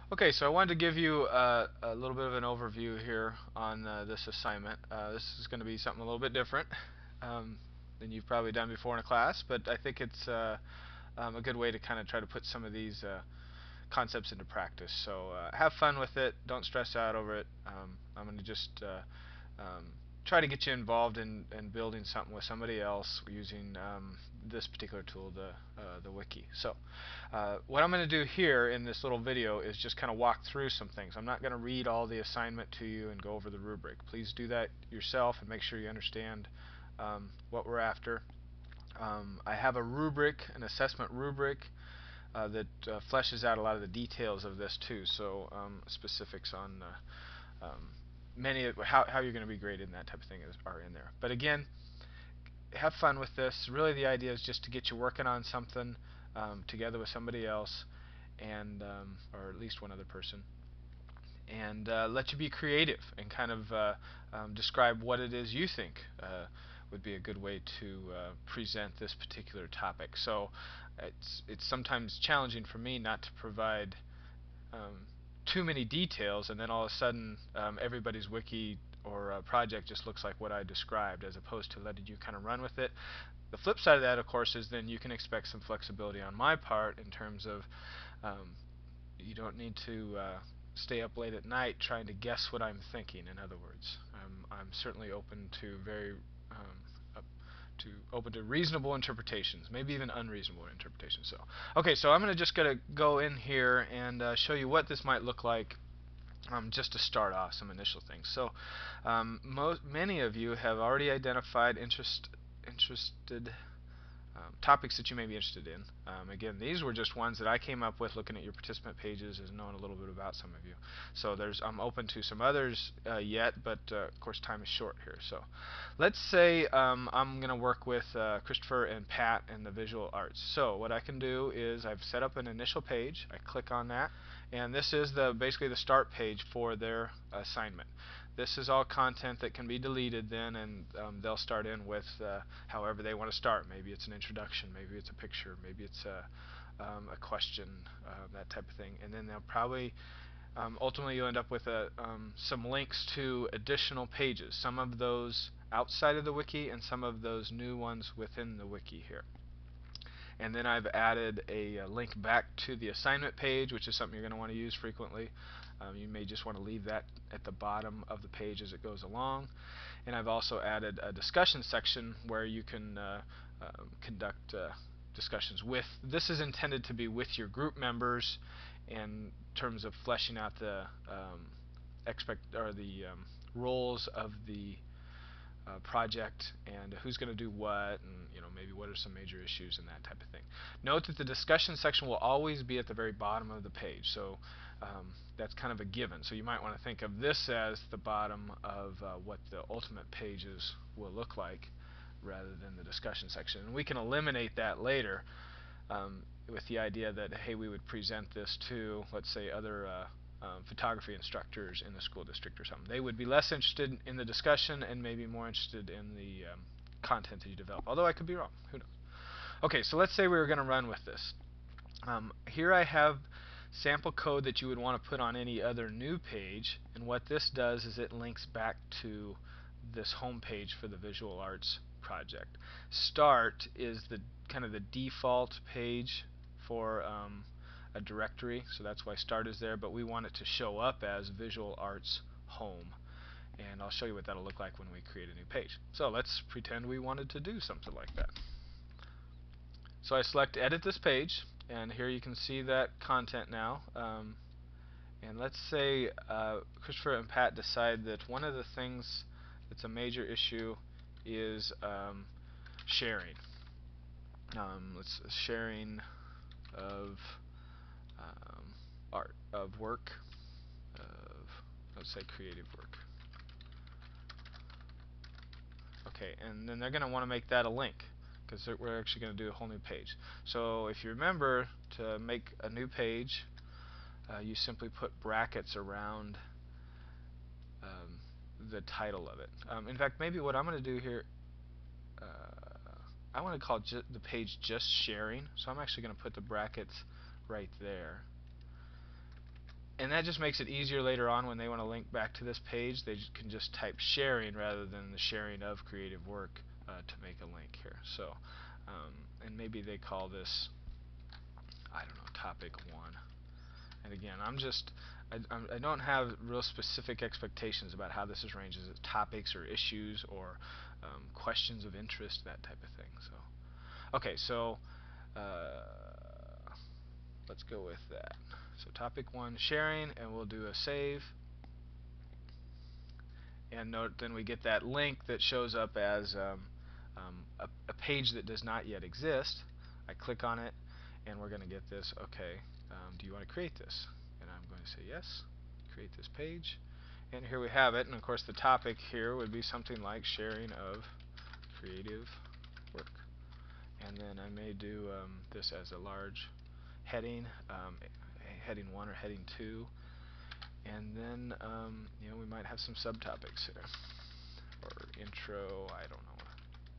Okay, so I wanted to give you a little bit of an overview here on this assignment. This is going to be something a little bit different um, than you've probably done before in a class, but I think it's a good way to kind of try to put some of these concepts into practice. So have fun with it. Don't stress out over it. I'm going to just um, try to get you involved in building something with somebody else using this particular tool, the wiki. So what I'm going to do here in this little video is just kind of walk through some things. I'm not going to read all the assignment to you and go over the rubric. Please do that yourself and make sure you understand what we're after. I have a rubric, an assessment rubric, that fleshes out a lot of the details of this too. So specifics on many of how you're going to be graded and that type of thing are in there. But again, have fun with this. Really, the idea is just to get you working on something together with somebody else, and or at least one other person, and let you be creative and kind of describe what it is you think would be a good way to present this particular topic. So it's sometimes challenging for me not to provide too many details, and then all of a sudden everybody's wiki or project just looks like what I described, as opposed to letting you kind of run with it. The flip side of that, of course, is then you can expect some flexibility on my part in terms of you don't need to stay up late at night trying to guess what I'm thinking. In other words, I'm certainly open to open to reasonable interpretations, maybe even unreasonable interpretations. So, okay, so I'm just gonna go in here and show you what this might look like. Just to start off, some initial things. So, many of you have already identified interested topics that you may be interested in. Again, these were just ones that I came up with looking at your participant pages and knowing a little bit about some of you. So I'm open to some others yet, but of course time is short here. So let's say I'm going to work with Christopher and Pat in the visual arts. So what I can do is I've set up an initial page. I click on that, and this is basically the start page for their assignment. This is all content that can be deleted then, and they'll start in with however they want to start. Maybe it's an introduction, maybe it's a picture, maybe it's a question, that type of thing. And then they'll probably ultimately you'll end up with some links to additional pages, some of those outside of the wiki and some of those new ones within the wiki here. And then I've added a link back to the assignment page, which is something you're going to want to use frequently. You may just want to leave that at the bottom of the page as it goes along. And I've also added a discussion section where you can conduct discussions with. This is intended to be with your group members in terms of fleshing out the roles of the project and who's going to do what, and maybe what are some major issues and that type of thing. Note that the discussion section will always be at the very bottom of the page, so that's kind of a given. So you might want to think of this as the bottom of what the ultimate pages will look like, rather than the discussion section. And we can eliminate that later with the idea that, hey, we would present this to, let's say, other photography instructors in the school district or something. They would be less interested in the discussion and maybe more interested in the content that you develop. Although I could be wrong. Who knows? Okay, so let's say we were going to run with this. Here I have sample code that you would want to put on any other new page, and what this does is it links back to this home page for the visual arts project. Start is the kind of the default page for a directory, so that's why start is there, but we want it to show up as visual arts home, and I'll show you what that'll look like when we create a new page. So let's pretend we wanted to do something like that. So I select edit this page, and here you can see that content now. And let's say Christopher and Pat decide that one of the things that's a major issue is sharing. Sharing of art, of work, of, let's say, creative work. Okay, and then they're going to want to make that a link, because we're actually going to do a whole new page. So if you remember, to make a new page, you simply put brackets around the title of it. In fact, maybe what I'm going to do here, I want to call the page just sharing, so I'm actually going to put the brackets right there. and that just makes it easier later on when they want to link back to this page. They can just type sharing rather than the sharing of creative work to make a link here. So, and maybe they call this, I don't know, topic 1. And again, I don't have real specific expectations about how this is arranged. Is it topics or issues or questions of interest, that type of thing. So, okay, so let's go with that. So topic 1, sharing, and we'll do a save. And note then we get that link that shows up as a page that does not yet exist. I click on it, and we're going to get this, okay, do you want to create this? And I'm going to say yes, create this page. And here we have it, and of course the topic here would be something like sharing of creative work. And then I may do this as a large heading, heading 1 or heading 2. And then we might have some subtopics here, or intro. I don't know.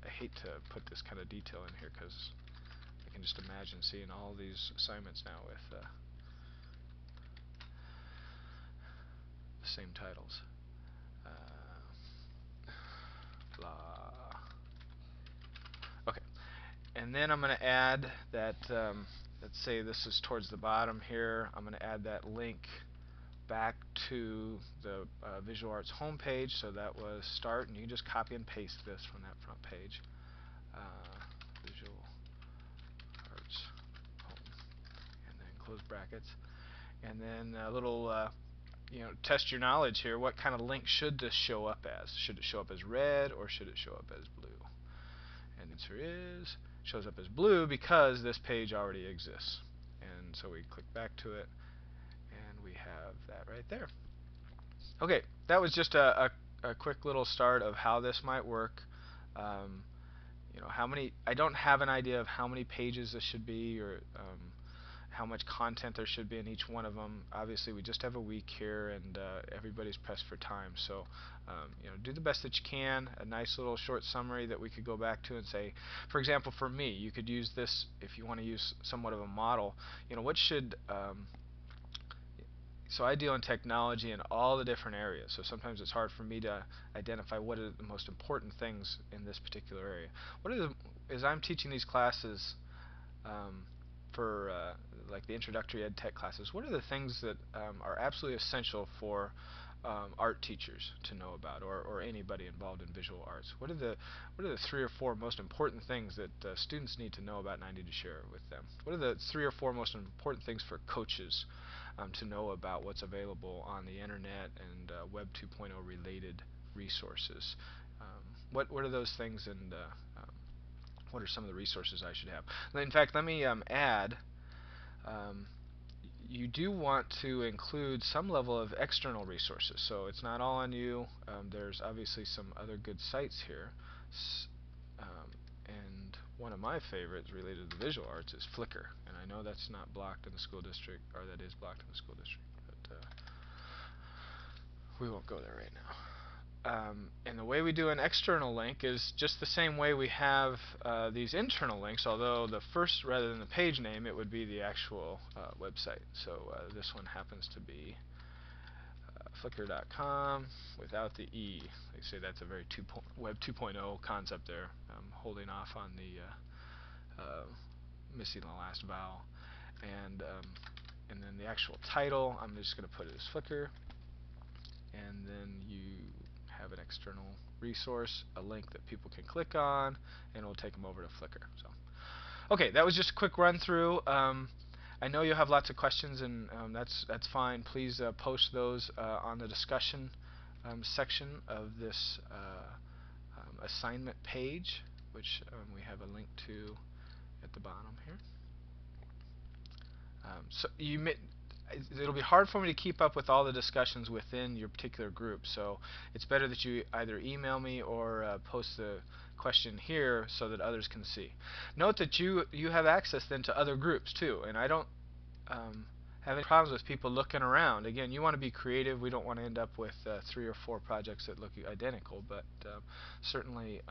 I hate to put this kind of detail in here because I can just imagine seeing all these assignments now with the same titles. Blah. Okay, and then I'm going to add that. Let's say this is towards the bottom here. I'm going to add that link back to the Visual Arts homepage. So that was start, and you can just copy and paste this from that front page. Visual Arts home, and then close brackets, and then a little test your knowledge here. What kind of link should this show up as? Should it show up as red or should it show up as blue? And the answer is shows up as blue because this page already exists. And so we click back to it, and we have that right there. Okay, that was just a quick little start of how this might work. How many, I don't have an idea of how many pages this should be, or how much content there should be in each one of them. Obviously we just have a week here, and everybody's pressed for time, so do the best that you can. A nice little short summary that we could go back to and say, for example, for me, you could use this if you want to use somewhat of a model. What should so I deal in technology in all the different areas, so sometimes it's hard for me to identify what are the most important things in this particular area. As I'm teaching these classes for like the introductory ed tech classes, what are the things that are absolutely essential for art teachers to know about, or anybody involved in visual arts? What are the 3 or 4 most important things that students need to know about, and I need to share with them? What are the 3 or 4 most important things for coaches to know about what's available on the internet and Web 2.0 related resources? What are those things, and what are some of the resources I should have? In fact, let me add, you do want to include some level of external resources, so it's not all on you. There's obviously some other good sites here, and one of my favorites related to visual arts is Flickr, and I know that's not blocked in the school district, or that is blocked in the school district, but we won't go there right now. And the way we do an external link is just the same way we have these internal links, although the first, rather than the page name, it would be the actual website. So this one happens to be flickr.com without the E. They say that's a very Web 2.0 concept there. I'm holding off on the missing the last vowel. And then the actual title, I'm just going to put it as Flickr. And then you have an external resource, a link that people can click on, and it will take them over to Flickr. So, okay, that was just a quick run through. I know you'll have lots of questions, and that's fine. Please post those on the discussion section of this assignment page, which we have a link to at the bottom here. So it'll be hard for me to keep up with all the discussions within your particular group, so it's better that you either email me or post the question here so that others can see. Note that you have access then to other groups too, and I don't have any problems with people looking around. Again, you want to be creative. We don't want to end up with 3 or 4 projects that look identical, but certainly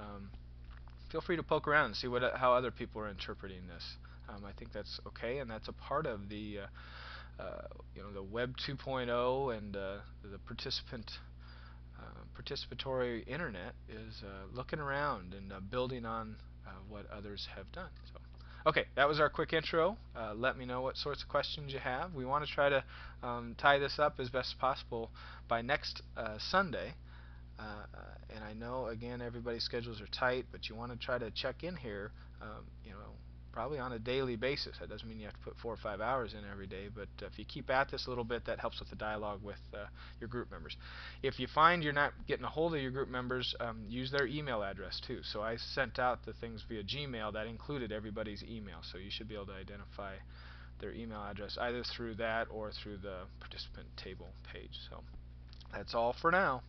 feel free to poke around and see how other people are interpreting this. I think that's okay, and that's a part of the the Web 2.0 and the participatory internet is looking around and building on what others have done. So, okay, that was our quick intro. Let me know what sorts of questions you have. We want to try to tie this up as best as possible by next Sunday. And I know, again, everybody's schedules are tight, but you want to try to check in here, probably on a daily basis. That doesn't mean you have to put 4 or 5 hours in every day, but if you keep at this a little bit, that helps with the dialogue with your group members. If you find you're not getting a hold of your group members, use their email address too. So I sent out the things via Gmail that included everybody's email, so you should be able to identify their email address either through that or through the participant table page. So that's all for now.